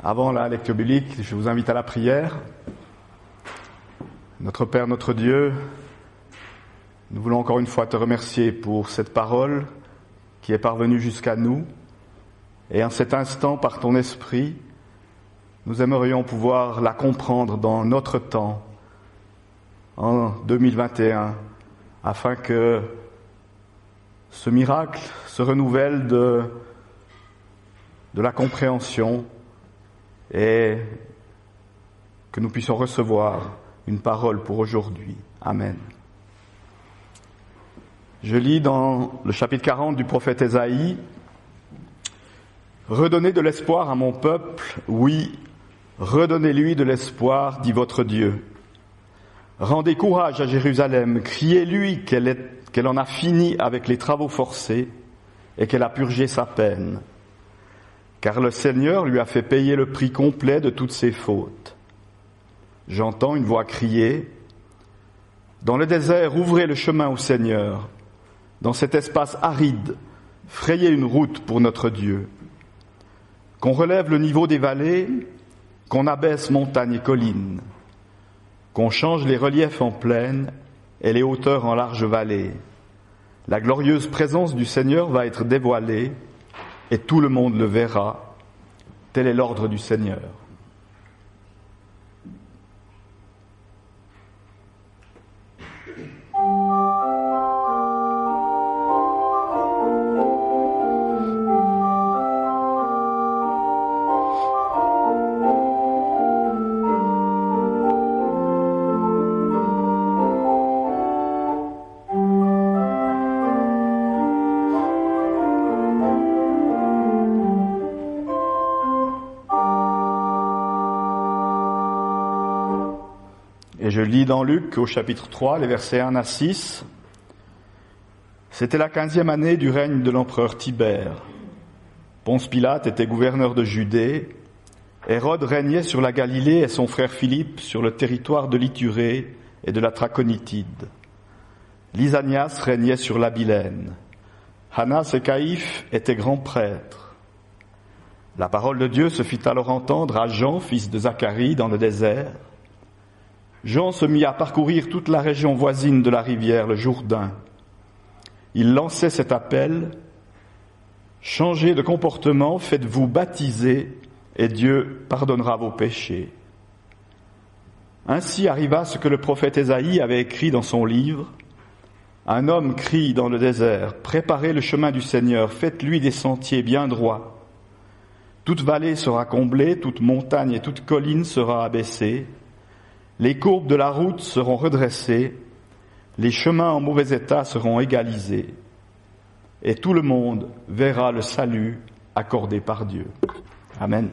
Avant la lecture biblique, je vous invite à la prière. Notre Père, notre Dieu, nous voulons encore une fois te remercier pour cette parole qui est parvenue jusqu'à nous. Et en cet instant, par ton esprit, nous aimerions pouvoir la comprendre dans notre temps, en 2021, afin que ce miracle se renouvelle de la compréhension et que nous puissions recevoir une parole pour aujourd'hui. Amen. Je lis dans le chapitre 40 du prophète Ésaïe: « Redonnez de l'espoir à mon peuple, oui, redonnez-lui de l'espoir, dit votre Dieu. Rendez courage à Jérusalem, criez-lui qu'elle en a fini avec les travaux forcés et qu'elle a purgé sa peine. Car le Seigneur lui a fait payer le prix complet de toutes ses fautes. J'entends une voix crier: dans le désert, ouvrez le chemin au Seigneur. Dans cet espace aride, frayez une route pour notre Dieu. Qu'on relève le niveau des vallées, qu'on abaisse montagnes et collines, qu'on change les reliefs en plaine et les hauteurs en larges vallées. La glorieuse présence du Seigneur va être dévoilée et tout le monde le verra. Tel est l'ordre du Seigneur. » Et je lis dans Luc au chapitre 3, les versets 1 à 6. « C'était la 15e année du règne de l'empereur Tibère. Ponce Pilate était gouverneur de Judée. Hérode régnait sur la Galilée et son frère Philippe sur le territoire de l'Ithurée et de la Trachonitide. Lysanias régnait sur l'Abilène. Annas et Caïphe étaient grands prêtres. La parole de Dieu se fit alors entendre à Jean, fils de Zacharie, dans le désert. Jean se mit à parcourir toute la région voisine de la rivière, le Jourdain. Il lançait cet appel: « Changez de comportement, faites-vous baptiser, et Dieu pardonnera vos péchés. » Ainsi arriva ce que le prophète Ésaïe avait écrit dans son livre. Un homme crie dans le désert: « Préparez le chemin du Seigneur, faites-lui des sentiers bien droits. Toute vallée sera comblée, toute montagne et toute colline sera abaissée. Les courbes de la route seront redressées, les chemins en mauvais état seront égalisés, et tout le monde verra le salut accordé par Dieu. » Amen.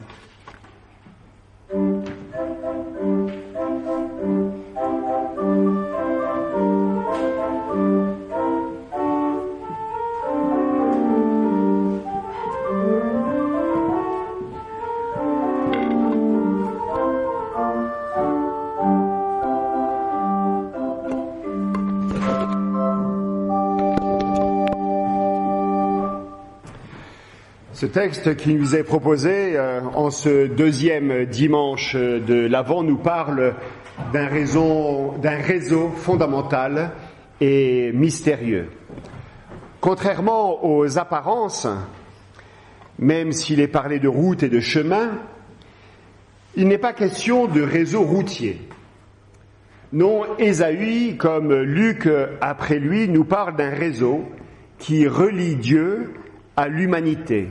Ce texte qui nous est proposé en ce deuxième dimanche de l'Avent nous parle d'un réseau fondamental et mystérieux. Contrairement aux apparences, même s'il est parlé de route et de chemin, il n'est pas question de réseau routier. Non, Ésaïe, comme Luc après lui, nous parle d'un réseau qui relie Dieu à l'humanité.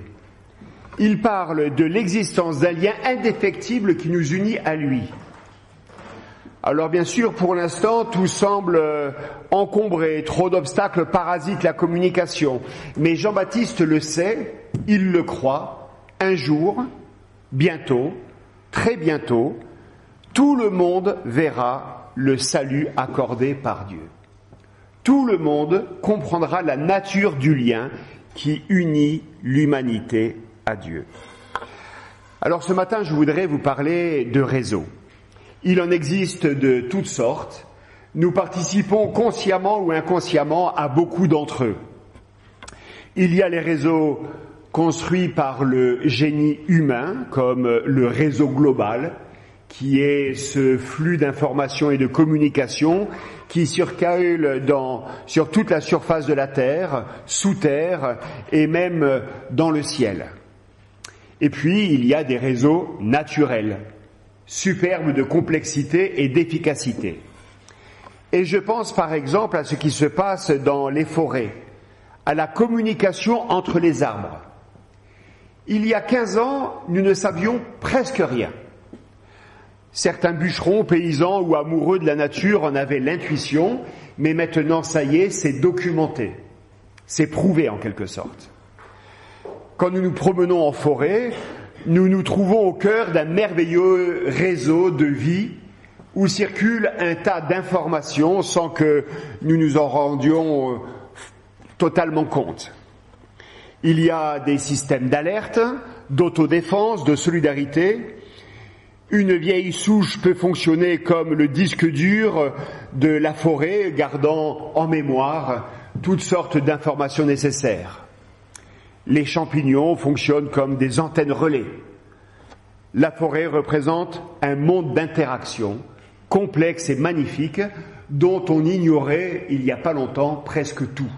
Il parle de l'existence d'un lien indéfectible qui nous unit à lui. Alors bien sûr, pour l'instant, tout semble encombré, trop d'obstacles parasitent la communication. Mais Jean-Baptiste le sait, il le croit, un jour, bientôt, très bientôt, tout le monde verra le salut accordé par Dieu. Tout le monde comprendra la nature du lien qui unit l'humanité à Dieu. Alors ce matin, je voudrais vous parler de réseaux. Il en existe de toutes sortes. Nous participons consciemment ou inconsciemment à beaucoup d'entre eux. Il y a les réseaux construits par le génie humain, comme le réseau global, qui est ce flux d'informations et de communications qui circule sur toute la surface de la Terre, sous terre et même dans le ciel. Et puis, il y a des réseaux naturels, superbes de complexité et d'efficacité. Et je pense par exemple à ce qui se passe dans les forêts, à la communication entre les arbres. Il y a 15 ans, nous ne savions presque rien. Certains bûcherons, paysans ou amoureux de la nature en avaient l'intuition, mais maintenant, ça y est, c'est documenté. C'est prouvé en quelque sorte. Quand nous nous promenons en forêt, nous nous trouvons au cœur d'un merveilleux réseau de vie où circule un tas d'informations sans que nous nous en rendions totalement compte. Il y a des systèmes d'alerte, d'autodéfense, de solidarité. Une vieille souche peut fonctionner comme le disque dur de la forêt, gardant en mémoire toutes sortes d'informations nécessaires. Les champignons fonctionnent comme des antennes relais. La forêt représente un monde d'interaction complexe et magnifique dont on ignorait il n'y a pas longtemps presque tout.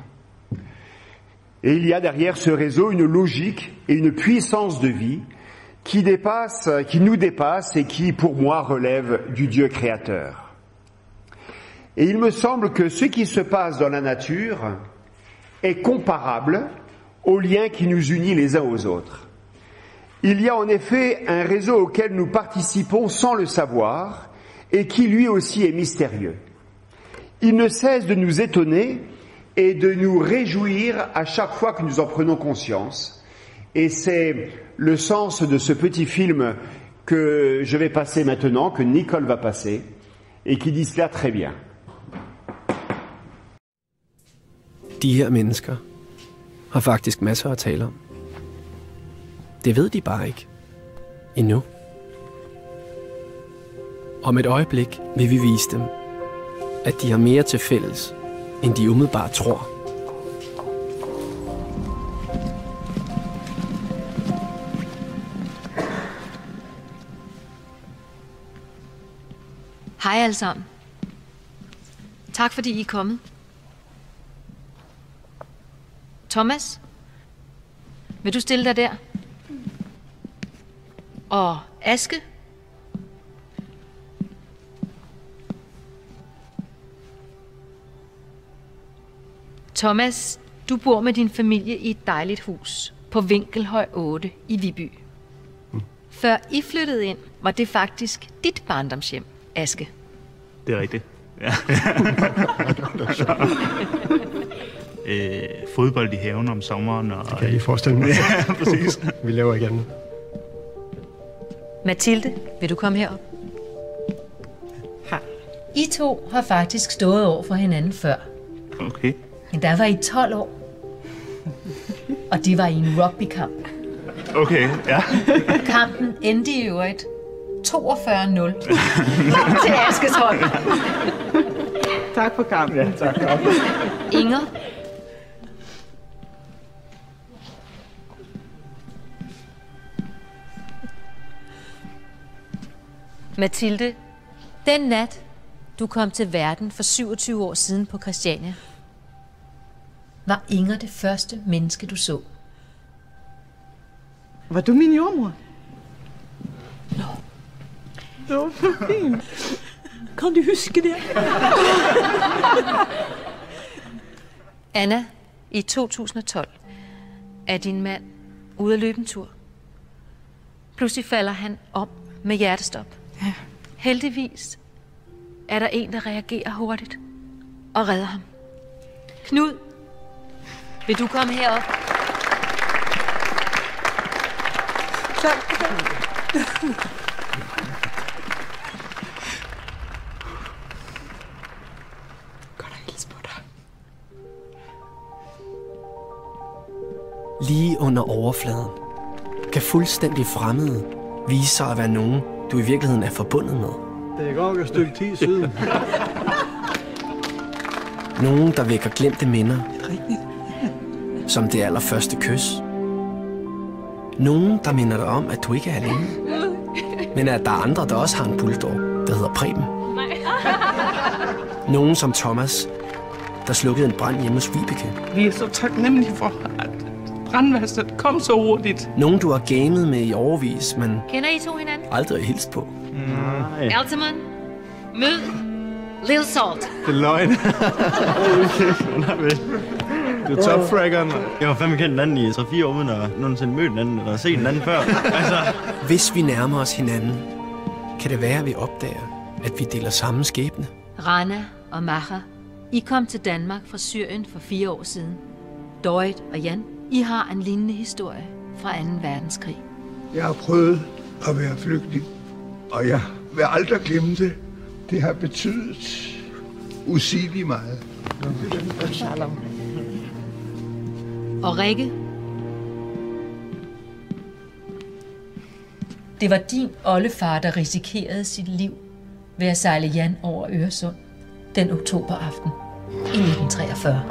Et il y a derrière ce réseau une logique et une puissance de vie qui nous dépasse et qui, pour moi, relève du Dieu créateur. Et il me semble que ce qui se passe dans la nature est comparable au lien qui nous unit les uns aux autres. Il y a en effet un réseau auquel nous participons sans le savoir et qui lui aussi est mystérieux. Il ne cesse de nous étonner et de nous réjouir à chaque fois que nous en prenons conscience. Et c'est le sens de ce petit film que je vais passer maintenant, que Nicole va passer, et qui dit cela très bien. De her mennesker har faktisk masser at tale om. Det ved de bare ikke. Endnu. Om et øjeblik vil vi vise dem, at de har mere til fælles, end de umiddelbart tror. Hej alle sammen. Tak fordi I er kommet. Thomas, vil du stille dig der? Og Aske? Thomas, du bor med din familie i et dejligt hus på Vinkelhøj 8 i Viby. Før I flyttede ind, var det faktisk dit barndomshjem, Aske. Det er rigtigt. Ja. Fodbold i haven om sommeren. Og... Det kan jeg lige forestille mig. Ja, præcis. Vi laver igen. Mathilde, vil du komme herop? I to har faktisk stået over for hinanden før. Okay. Men der var I 12 år. Og det var i en rugbykamp. Okay, ja. Kampen endte i øvrigt 42-0 til Askes hold. Tak for kampen. Ja, tak. Inger. Mathilde, den nat, du kom til verden for 27 år siden på Christiania, var Inger det første menneske, du så. Var du min jordmor? Nå. Det var for fint. Kan du huske det? Anna, i 2012 er din mand ude at løbe en tur. Pludselig falder han om med hjertestop. Ja. Heldigvis er der en, der reagerer hurtigt og redder ham. Knud, vil du komme herop? Tak. Godt at hilse på dig. Lige under overfladen kan fuldstændig fremmede vise sig at være nogen, du i virkeligheden er forbundet med. Det er godt et stykke tid siden. Nogen, der vækker glemte minder. Som det allerførste kys. Nogen, der minder dig om, at du ikke er alene. Men at der er andre, der også har en bulldog, der hedder Preben. Nogen som Thomas, der slukkede en brand hjemme hos Vibeke. Vi er så taknemmelige for, at brandvæsenet kom så hurtigt. Nogen, du har gamet med i årevis, men Kender I to hinanden? aldrig hilst på. Altamont, mød Lil Salt. Det er løgn. Du er topfraggeren. Jeg var fandme kendt den anden i 3-4 år, uden at nogensinde mødt den anden, eller set den anden før. Altså. Hvis vi nærmer os hinanden, kan det være, at vi opdager, at vi deler samme skæbne. Rana og Maha, I kom til Danmark fra Syrien for 4 år siden. Dorit og Jan, I har en lignende historie fra 2. verdenskrig. Jeg har prøvet at være flygtning, og jeg vil aldrig glemme det. Det har betydet usigeligt meget. Og Rikke, det var din oldefar, der risikerede sit liv ved at sejle Jan over Øresund den oktoberaften i 1943.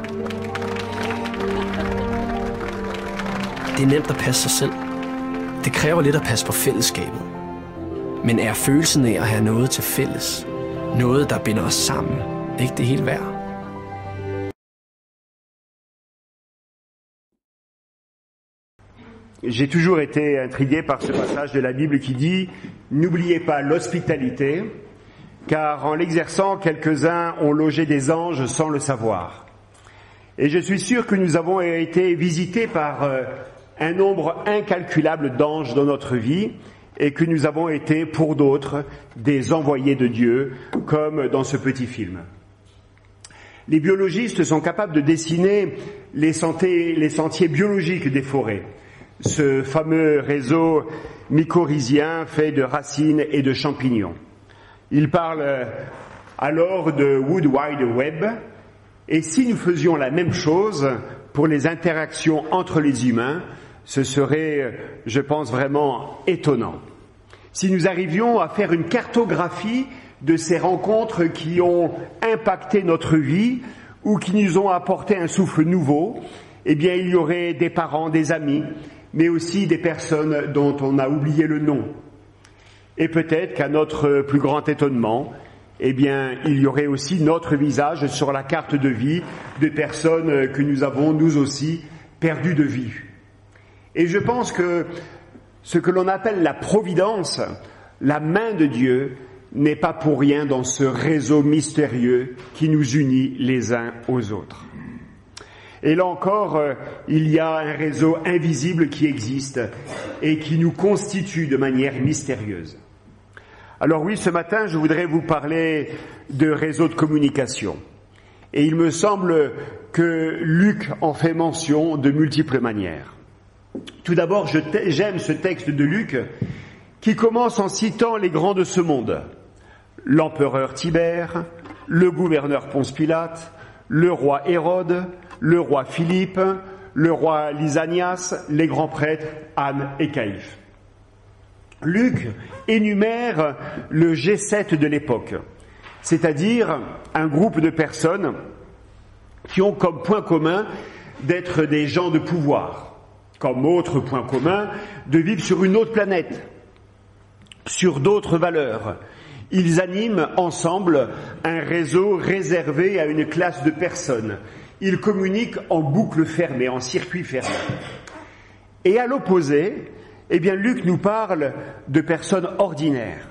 Det er nemt at passe sig selv. Det kræver lidt at passe på fællesskabet. Men er følelsen af at have noget til fælles, noget der binder os sammen, ikke det helt værd? J'ai toujours été intrigué par ce passage de la Bible qui dit « N'oubliez pas l'hospitalité, car en l'exerçant, quelques-uns ont logé des anges sans le savoir. » Et je suis sûr que nous avons été visités par un nombre incalculable d'anges dans notre vie et que nous avons été, pour d'autres, des envoyés de Dieu, comme dans ce petit film. Les biologistes sont capables de dessiner les sentiers biologiques des forêts. Ce fameux réseau mycorhizien fait de racines et de champignons. Ils parlent alors de Wood Wide Web, et si nous faisions la même chose pour les interactions entre les humains, ce serait, je pense, vraiment étonnant. Si nous arrivions à faire une cartographie de ces rencontres qui ont impacté notre vie ou qui nous ont apporté un souffle nouveau, eh bien il y aurait des parents, des amis, mais aussi des personnes dont on a oublié le nom. Et peut-être qu'à notre plus grand étonnement, eh bien, il y aurait aussi notre visage sur la carte de vie de personnes que nous avons, nous aussi, perdues de vue. Et je pense que ce que l'on appelle la providence, la main de Dieu, n'est pas pour rien dans ce réseau mystérieux qui nous unit les uns aux autres. Et là encore, il y a un réseau invisible qui existe et qui nous constitue de manière mystérieuse. Alors oui, ce matin, je voudrais vous parler de réseaux de communication. Et il me semble que Luc en fait mention de multiples manières. Tout d'abord, j'aime ce texte de Luc qui commence en citant les grands de ce monde. L'empereur Tibère, le gouverneur Ponce Pilate, le roi Hérode, le roi Philippe, le roi Lysanias, les grands prêtres Anne et Caïphe. Luc énumère le G7 de l'époque, c'est-à-dire un groupe de personnes qui ont comme point commun d'être des gens de pouvoir, comme autre point commun de vivre sur une autre planète, sur d'autres valeurs. Ils animent ensemble un réseau réservé à une classe de personnes. Ils communiquent en boucle fermée, en circuit fermé. Et à l'opposé, eh bien, Luc nous parle de personnes ordinaires.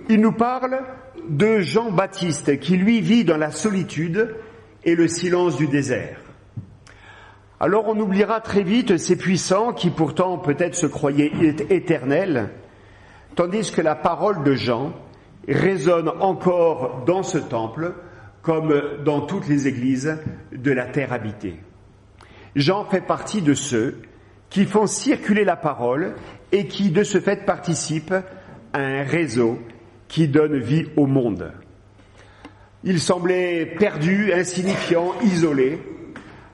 Il nous parle de Jean-Baptiste qui, lui, vit dans la solitude et le silence du désert. Alors on oubliera très vite ces puissants qui pourtant peut-être se croyaient éternels, tandis que la parole de Jean résonne encore dans ce temple comme dans toutes les églises de la terre habitée. Jean fait partie de ceux qui font circuler la parole et qui, de ce fait, participent à un réseau qui donne vie au monde. Il semblait perdu, insignifiant, isolé,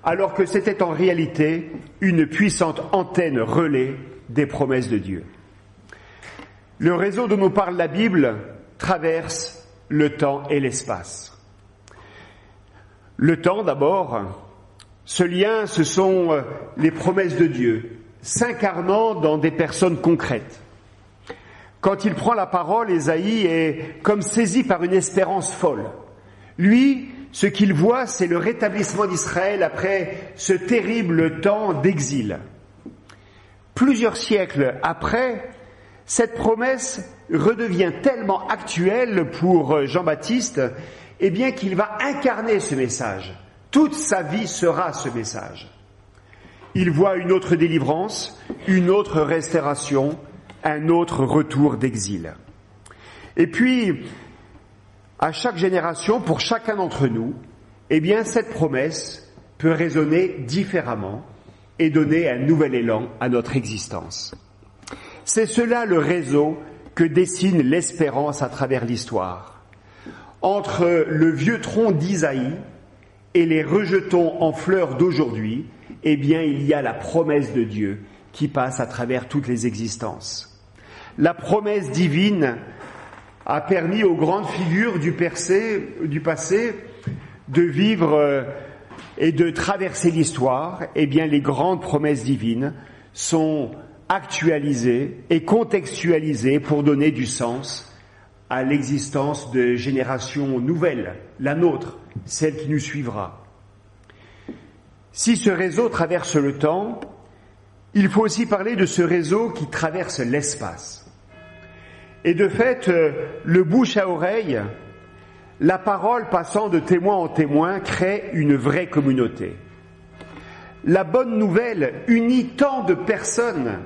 alors que c'était en réalité une puissante antenne relais des promesses de Dieu. Le réseau dont nous parle la Bible traverse le temps et l'espace. Le temps d'abord, ce lien, ce sont les promesses de Dieu, s'incarnant dans des personnes concrètes. Quand il prend la parole, Ésaïe est comme saisi par une espérance folle. Lui, ce qu'il voit, c'est le rétablissement d'Israël après ce terrible temps d'exil. Plusieurs siècles après, cette promesse redevient tellement actuelle pour Jean-Baptiste, eh bien qu'il va incarner ce message. Toute sa vie sera ce message. Il voit une autre délivrance, une autre restauration, un autre retour d'exil. Et puis, à chaque génération, pour chacun d'entre nous, eh bien, cette promesse peut résonner différemment et donner un nouvel élan à notre existence. C'est cela le réseau que dessine l'espérance à travers l'histoire. Entre le vieux tronc d'Isaïe et les rejetons en fleurs d'aujourd'hui, eh bien, il y a la promesse de Dieu qui passe à travers toutes les existences. La promesse divine a permis aux grandes figures du passé de vivre et de traverser l'histoire. Eh bien, les grandes promesses divines sont actualisées et contextualisées pour donner du sens à l'existence de générations nouvelles, la nôtre, celle qui nous suivra. Si ce réseau traverse le temps, il faut aussi parler de ce réseau qui traverse l'espace. Et de fait, le bouche à oreille, la parole passant de témoin en témoin crée une vraie communauté. La bonne nouvelle unit tant de personnes,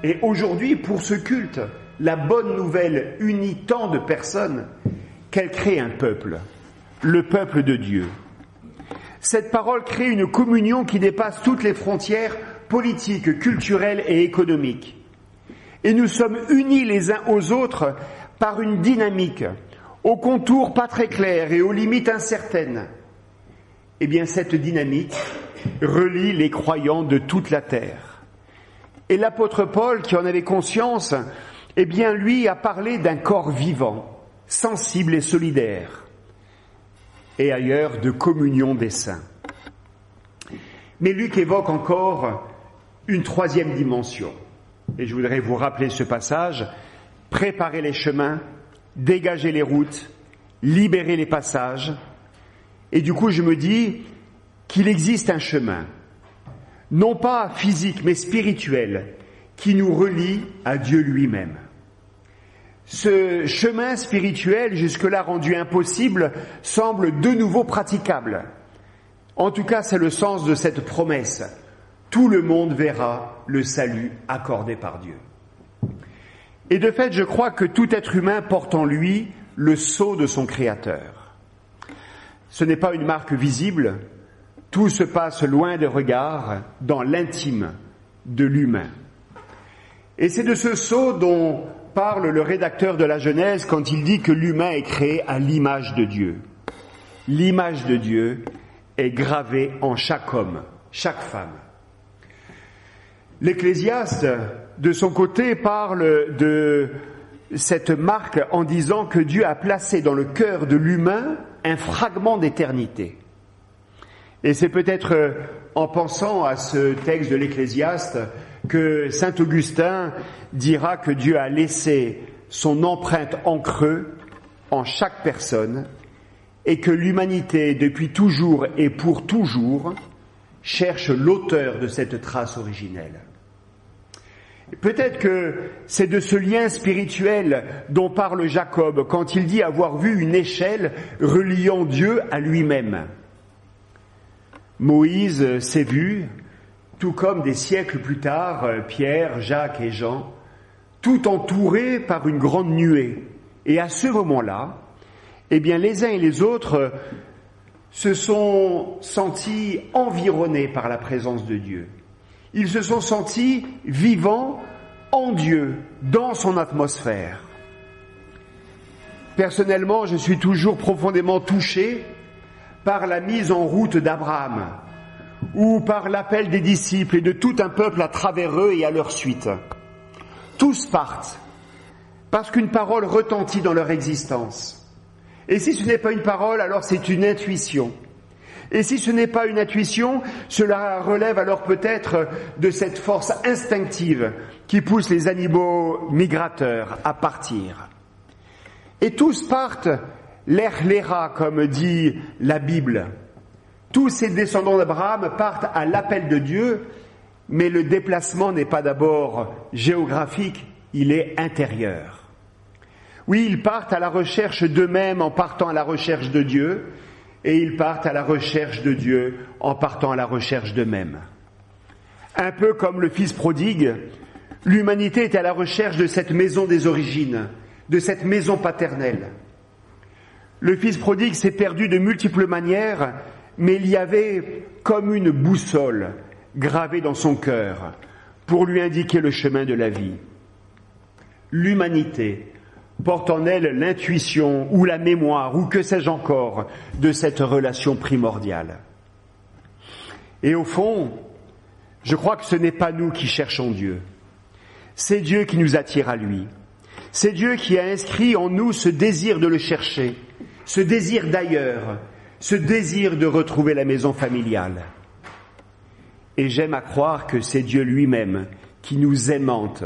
et aujourd'hui, pour ce culte, la bonne nouvelle unit tant de personnes qu'elle crée un peuple, le peuple de Dieu. Cette parole crée une communion qui dépasse toutes les frontières politiques, culturelles et économiques. Et nous sommes unis les uns aux autres par une dynamique, aux contours pas très clairs et aux limites incertaines. Eh bien, cette dynamique relie les croyants de toute la terre. Et l'apôtre Paul, qui en avait conscience, eh bien, lui a parlé d'un corps vivant, sensible et solidaire, et ailleurs de communion des saints. Mais Luc évoque encore une troisième dimension. Et je voudrais vous rappeler ce passage: préparer les chemins, dégager les routes, libérer les passages. Et du coup, je me dis qu'il existe un chemin, non pas physique, mais spirituel, qui nous relie à Dieu lui-même. Ce chemin spirituel, jusque-là rendu impossible, semble de nouveau praticable. En tout cas, c'est le sens de cette promesse. Tout le monde verra le salut accordé par Dieu. Et de fait, je crois que tout être humain porte en lui le sceau de son Créateur. Ce n'est pas une marque visible, tout se passe loin des regards, dans l'intime de l'humain. Et c'est de ce sceau dont parle le rédacteur de la Genèse quand il dit que l'humain est créé à l'image de Dieu. L'image de Dieu est gravée en chaque homme, chaque femme. L'Ecclésiaste, de son côté, parle de cette marque en disant que Dieu a placé dans le cœur de l'humain un fragment d'éternité. Et c'est peut-être en pensant à ce texte de l'Ecclésiaste que saint Augustin dira que Dieu a laissé son empreinte en creux en chaque personne et que l'humanité, depuis toujours et pour toujours, cherche l'auteur de cette trace originelle. Peut-être que c'est de ce lien spirituel dont parle Jacob quand il dit avoir vu une échelle reliant Dieu à lui-même. Moïse s'est vu, tout comme des siècles plus tard, Pierre, Jacques et Jean, tout entourés par une grande nuée. Et à ce moment-là, eh bien, les uns et les autres se sont sentis environnés par la présence de Dieu. Ils se sont sentis vivants en Dieu, dans son atmosphère. Personnellement, je suis toujours profondément touché par la mise en route d'Abraham, ou par l'appel des disciples et de tout un peuple à travers eux et à leur suite. Tous partent, parce qu'une parole retentit dans leur existence. Et si ce n'est pas une parole, alors c'est une intuition. Et si ce n'est pas une intuition, cela relève alors peut-être de cette force instinctive qui pousse les animaux migrateurs à partir. Et tous partent l'Erléra, comme dit la Bible. Tous ces descendants d'Abraham partent à l'appel de Dieu, mais le déplacement n'est pas d'abord géographique, il est intérieur. Oui, ils partent à la recherche d'eux-mêmes en partant à la recherche de Dieu, et ils partent à la recherche de Dieu en partant à la recherche d'eux-mêmes. Un peu comme le Fils prodigue, l'humanité est à la recherche de cette maison des origines, de cette maison paternelle. Le Fils prodigue s'est perdu de multiples manières, mais il y avait comme une boussole gravée dans son cœur pour lui indiquer le chemin de la vie. L'humanité porte en elle l'intuition ou la mémoire ou que sais-je encore de cette relation primordiale. Et au fond, je crois que ce n'est pas nous qui cherchons Dieu. C'est Dieu qui nous attire à lui. C'est Dieu qui a inscrit en nous ce désir de le chercher, ce désir d'ailleurs, ce désir de retrouver la maison familiale. Et j'aime à croire que c'est Dieu lui-même qui nous aimante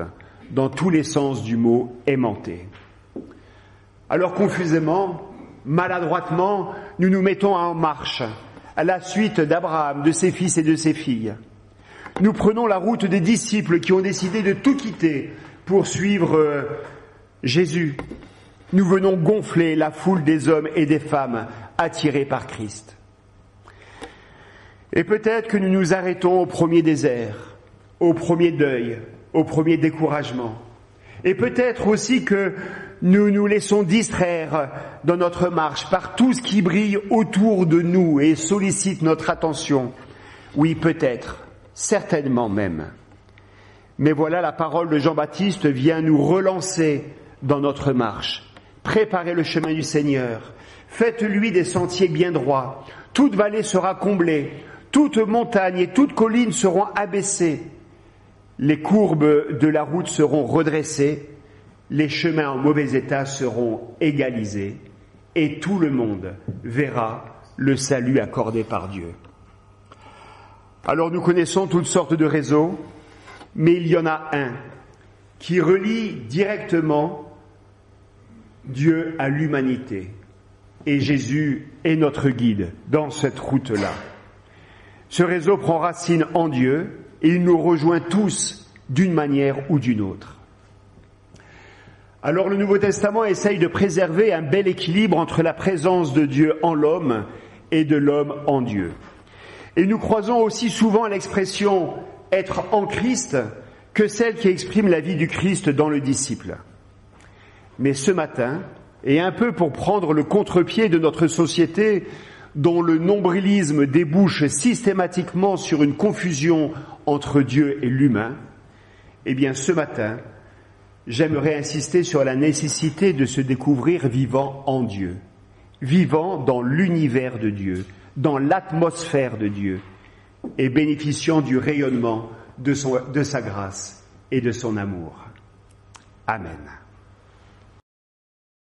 dans tous les sens du mot aimanter. Alors confusément, maladroitement, nous nous mettons en marche à la suite d'Abraham, de ses fils et de ses filles. Nous prenons la route des disciples qui ont décidé de tout quitter pour suivre Jésus. Nous venons gonfler la foule des hommes et des femmes attirés par Christ. Et peut-être que nous nous arrêtons au premier désert, au premier deuil, au premier découragement. Et peut-être aussi que nous nous laissons distraire dans notre marche par tout ce qui brille autour de nous et sollicite notre attention. Oui, peut-être, certainement même. Mais voilà, la parole de Jean-Baptiste vient nous relancer dans notre marche. Préparez le chemin du Seigneur. Faites-lui des sentiers bien droits. Toute vallée sera comblée. Toute montagne et toute colline seront abaissées. Les courbes de la route seront redressées. Les chemins en mauvais état seront égalisés. Et tout le monde verra le salut accordé par Dieu. Alors nous connaissons toutes sortes de réseaux, mais il y en a un qui relie directement Dieu à l'humanité. Et Jésus est notre guide dans cette route-là. Ce réseau prend racine en Dieu et il nous rejoint tous d'une manière ou d'une autre. Alors le Nouveau Testament essaye de préserver un bel équilibre entre la présence de Dieu en l'homme et de l'homme en Dieu. Et nous croisons aussi souvent l'expression « être en Christ » que celle qui exprime la vie du Christ dans le disciple. Mais ce matin, et un peu pour prendre le contre-pied de notre société dont le nombrilisme débouche systématiquement sur une confusion entre Dieu et l'humain, eh bien ce matin, j'aimerais insister sur la nécessité de se découvrir vivant en Dieu, vivant dans l'univers de Dieu, dans l'atmosphère de Dieu, et bénéficiant du rayonnement de sa grâce et de son amour. Amen.